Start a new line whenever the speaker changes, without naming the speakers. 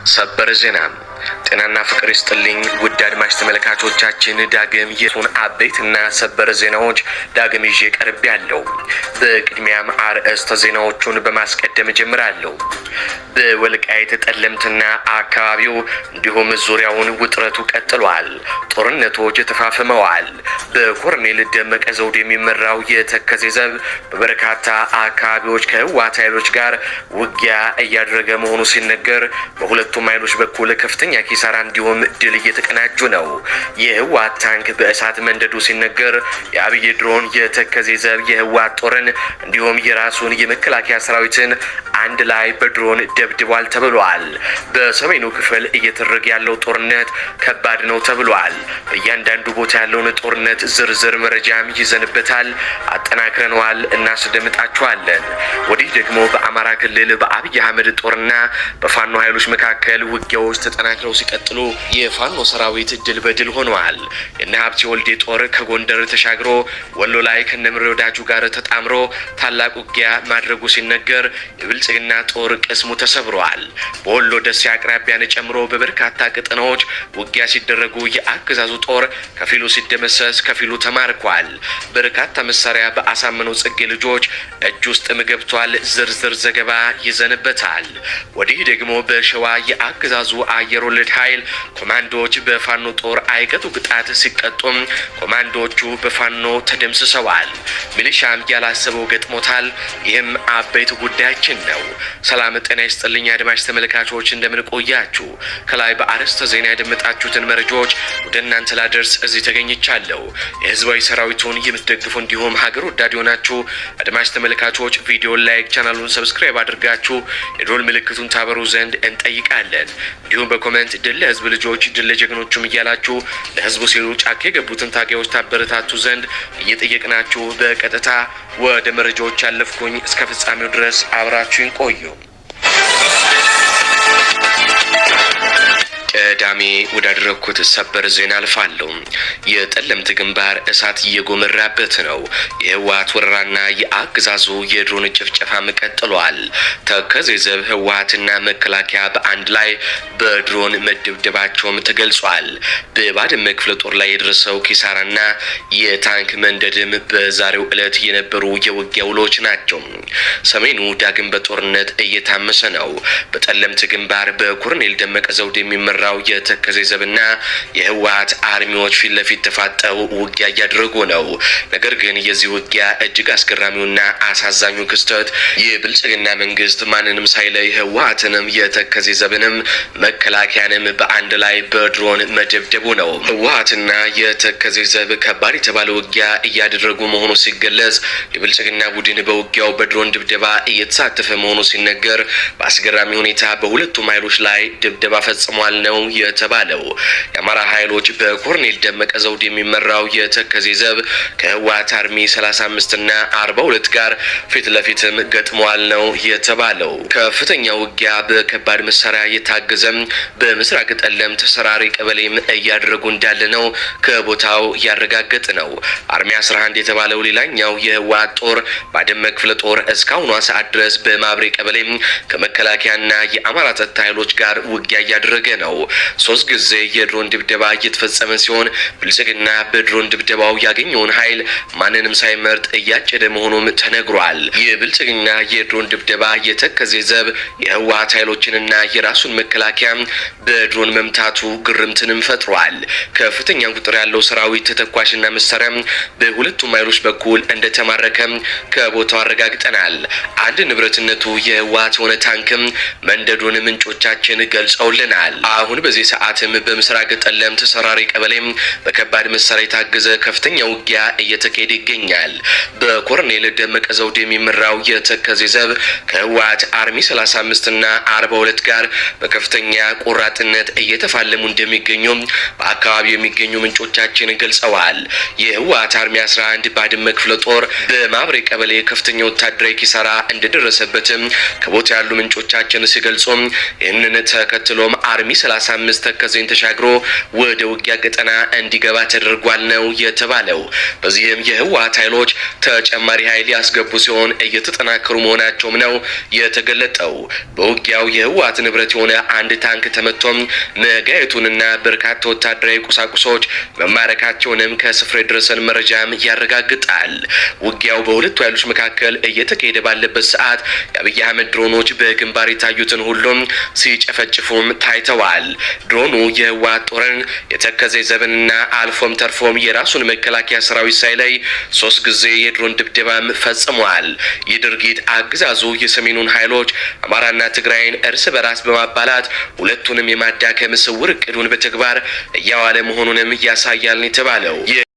ሰበር ዜና ጤናና ፍቅር ይስጥልኝ ውድ አድማጭ ተመልካቾቻችን፣ ዳግም የቱን አበይትና ሰበር ዜናዎች ዳግም ይዤ ቀርብ ያለው። በቅድሚያም አርዕስተ ዜናዎቹን በማስቀደም ጀምራለሁ። በወልቃይት ጠለምትና አካባቢው እንዲሁም ዙሪያውን ውጥረቱ ቀጥሏል። ጦርነቶች ተፋፍመዋል። በኮሎኔል ደመቀ ዘውዱ የሚመራው የተከዜ ዘብ በበርካታ አካባቢዎች ከህወሓት ኃይሎች ጋር ውጊያ እያደረገ መሆኑ ሲነገር፣ በሁለቱም ኃይሎች በኩል ከፍተኛ ኪሳራ እንዲሁም ድል እየተቀናጁ ነው። የህወሓት ታንክ በእሳት መንደዱ ሲነገር፣ የአብይ ድሮን የተከዜ ዘብ የህወሓት ጦርን እንዲሁም የራሱን የመከላከያ ሰራዊትን አንድ ላይ በድሮን ደብድቧል ተብሏል። በሰሜኑ ክፍል እየተደረገ ያለው ጦርነት ከባድ ነው ተብሏል። በእያንዳንዱ ቦታ ያለውን ጦርነት ዝርዝር መረጃም ይዘንበታል፣ አጠናክረነዋል፣ እናስደምጣችኋለን። ወዲህ ደግሞ በአማራ ክልል በአብይ አህመድ ጦርና በፋኖ ኃይሎች መካከል ውጊያዎች ተጠናክረው ሲቀጥሉ የፋኖ ሰራዊት ድል በድል ሆኗል። የነ ሀብቴ ወልዴ ጦር ከጎንደር ተሻግሮ ወሎ ላይ ከነምሬ ወዳጁ ጋር ተጣምሮ ታላቅ ውጊያ ማድረጉ ሲነገር፣ የብልጽግና ጦር ቅስሙ ተሰብሯል። በወሎ ደሴ አቅራቢያን ጨምሮ በበርካታ ቀጠናዎች ውጊያ ሲደረጉ የአገዛዙ ጦር ከፊሉ ሲደመሰስ ከፊሉ ተማርኳል። በርካታ መሳሪያ በአሳምነው ጽጌ ልጆች እጅ ውስጥም ገብቷል። ዝርዝር ዘገባ ይዘንበታል። ወዲህ ደግሞ በሸዋ የአገዛዙ አየር ወለድ ኃይል ኮማንዶዎች በፋኖ ጦር አይቀጡ ቅጣት ሲቀጡም ኮማንዶዎቹ በፋኖ ተደምስሰዋል። ሚሊሻም ያላሰበው ገጥሞታል። ይህም አበይት ጉዳያችን ነው። ሰላም ጤና ይስጥልኝ አድማጭ ተመልካቾች፣ እንደምን ቆያችሁ? ከላይ በአርዕስተ ዜና ያደመጣችሁትን መረጃዎች ወደ እናንተ ላደርስ እዚህ ተገኝቻለሁ። የህዝባዊ ሰራዊቱን የምትደግፉ እንዲሁም ሀገር ወዳድ የሆናችሁ አድማጭ ተመልካቾች ቪዲዮን ላይክ፣ ቻናሉን ሰብስክራይብ አድርጋችሁ የዶል ምልክቱን ታበሩ ዘንድ እንጠይቃለን። እንዲሁም በኮሜንት ድል ለህዝብ ልጆች ድል ለጀግኖቹም እያላችሁ ለህዝቡ ሲሉ ጫካ የገቡትን ታጋዮች ታበረታቱ ዘንድ እየጠየቅናችሁ በቀጥታ ወደ መረጃዎች ያለፍኩኝ። እስከ ፍጻሜው ድረስ አብራችሁን ቆዩ። ቀዳሚ ወዳደረኩት ሰበር ዜና አልፋለሁ። የጠለምት ግንባር እሳት እየጎመራበት ነው። የህወሓት ወረራና የአገዛዙ የድሮን ጭፍጨፋም ቀጥሏል። ተከዜ ዘብ ህወሓትና መከላከያ በአንድ ላይ በድሮን መደብደባቸውም ተገልጿል። በባድመ ክፍለ ጦር ላይ የደረሰው ኪሳራና የታንክ መንደድም በዛሬው ዕለት የነበሩ የውጊያ ውሎች ናቸው። ሰሜኑ ዳግም በጦርነት እየታመሰ ነው። በጠለምት ግንባር በኮሎኔል ደመቀ ዘውዱ የሚመራው የተከዜ ዘብና የህወሓት አርሚዎች ፊት ለፊት ተፋጠው ውጊያ እያደረጉ ነው። ነገር ግን የዚህ ውጊያ እጅግ አስገራሚውና አሳዛኙ ክስተት የብልጽግና መንግስት ማንንም ሳይለይ ህወሓትንም የተከዜ ዘብንም መከላከያንም በአንድ ላይ በድሮን መደብደቡ ነው። ህወሓትና የተከዜ ዘብ ከባድ የተባለ ውጊያ እያደረጉ መሆኑ ሲገለጽ፣ የብልጽግና ቡድን በውጊያው በድሮን ድብደባ እየተሳተፈ መሆኑ ሲነገር፣ በአስገራሚ ሁኔታ በሁለቱም ኃይሎች ላይ ድብደባ ፈጽሟል ነው የተባለው። የአማራ ኃይሎች በኮሎኔል ደመቀ ዘውዱ የሚመራው የተከዜ ዘብ ከህወሓት አርሚ 35 እና 42 ጋር ፊት ለፊትም ገጥመዋል ነው የተባለው። ከፍተኛ ውጊያ በከባድ መሳሪያ የታገዘም በምስራቅ ጠለምት ሰራሪ ቀበሌም እያደረጉ እንዳለ ነው ከቦታው ያረጋገጥ ነው። አርሚ 11 የተባለው ሌላኛው የህወሓት ጦር ባድመ ክፍለ ጦር እስካሁኗ ሰዓት ድረስ በማብሬ ቀበሌም ከመከላከያና የአማራ ጸጥታ ኃይሎች ጋር ውጊያ እያደረገ ነው። 3 ጊዜ የድሮን ድብደባ እየተፈጸመ ሲሆን ብልጽግና በድሮን ድብደባው ያገኘውን ኃይል ማንንም ሳይመርጥ እያጨደ መሆኑም ተነግሯል። የብልጽግና የድሮን ድብደባ የተከዜ ዘብ የህወሓት ኃይሎችንና የራሱን መከላከያ በድሮን መምታቱ ግርምትንም ፈጥሯል። ከፍተኛ ቁጥር ያለው ሰራዊት ተተኳሽና መሳሪያ በሁለቱም ኃይሎች በኩል እንደተማረከ ከቦታው አረጋግጠናል። አንድ ንብረትነቱ የህወሓት የሆነ ታንክም መንደዱን ምንጮቻችን ገልጸውልናል። አሁን በዚህ ሰዓትም በምስራቅ ጠለምት ሰራሪ ቀበሌም በከባድ መሳሪያ የታገዘ ከፍተኛ ውጊያ እየተካሄደ ይገኛል። በኮሎኔል ደመቀ ዘውዱ የሚመራው የተከዜ ዘብ ከህወሓት አርሚ 35 እና 42 ጋር በከፍተኛ ቆራጥነት እየተፋለሙ እንደሚገኙ በአካባቢው የሚገኙ ምንጮቻችን ገልጸዋል። የህወሓት አርሚ 11 ባድመ ክፍለ ጦር በማብሬ ቀበሌ ከፍተኛ ወታደራዊ ኪሳራ እንደደረሰበትም ከቦታ ያሉ ምንጮቻችን ሲገልጹ፣ ይህንን ተከትሎም አርሚ 35 35 ተከዜን ተሻግሮ ወደ ውጊያ ቀጠና እንዲገባ ተደርጓል ነው የተባለው። በዚህም የህወሓት ኃይሎች ተጨማሪ ኃይል ያስገቡ ሲሆን እየተጠናከሩ መሆናቸውም ነው የተገለጠው። በውጊያው የህወሓት ንብረት የሆነ አንድ ታንክ ተመቶም መጋየቱንና በርካታ ወታደራዊ ቁሳቁሶች መማረካቸውንም ከስፍራ የደረሰን መረጃም ያረጋግጣል። ውጊያው በሁለቱ ኃይሎች መካከል እየተካሄደ ባለበት ሰዓት የአብይ አህመድ ድሮኖች በግንባር የታዩትን ሁሉም ሲጨፈጭፉም ታይተዋል። ድሮኑ የህወሓት ጦርን የተከዜ ዘብንና አልፎም ተርፎም የራሱን መከላከያ ሰራዊት ሳይለይ 3 ጊዜ የድሮን ድብደባም ፈጽሟል። ይህ ድርጊት አገዛዙ የሰሜኑን ኃይሎች አማራና ትግራይን እርስ በራስ በማባላት ሁለቱንም የማዳከም ስውር እቅዱን በተግባር እያዋለ መሆኑንም ያሳያል የተባለው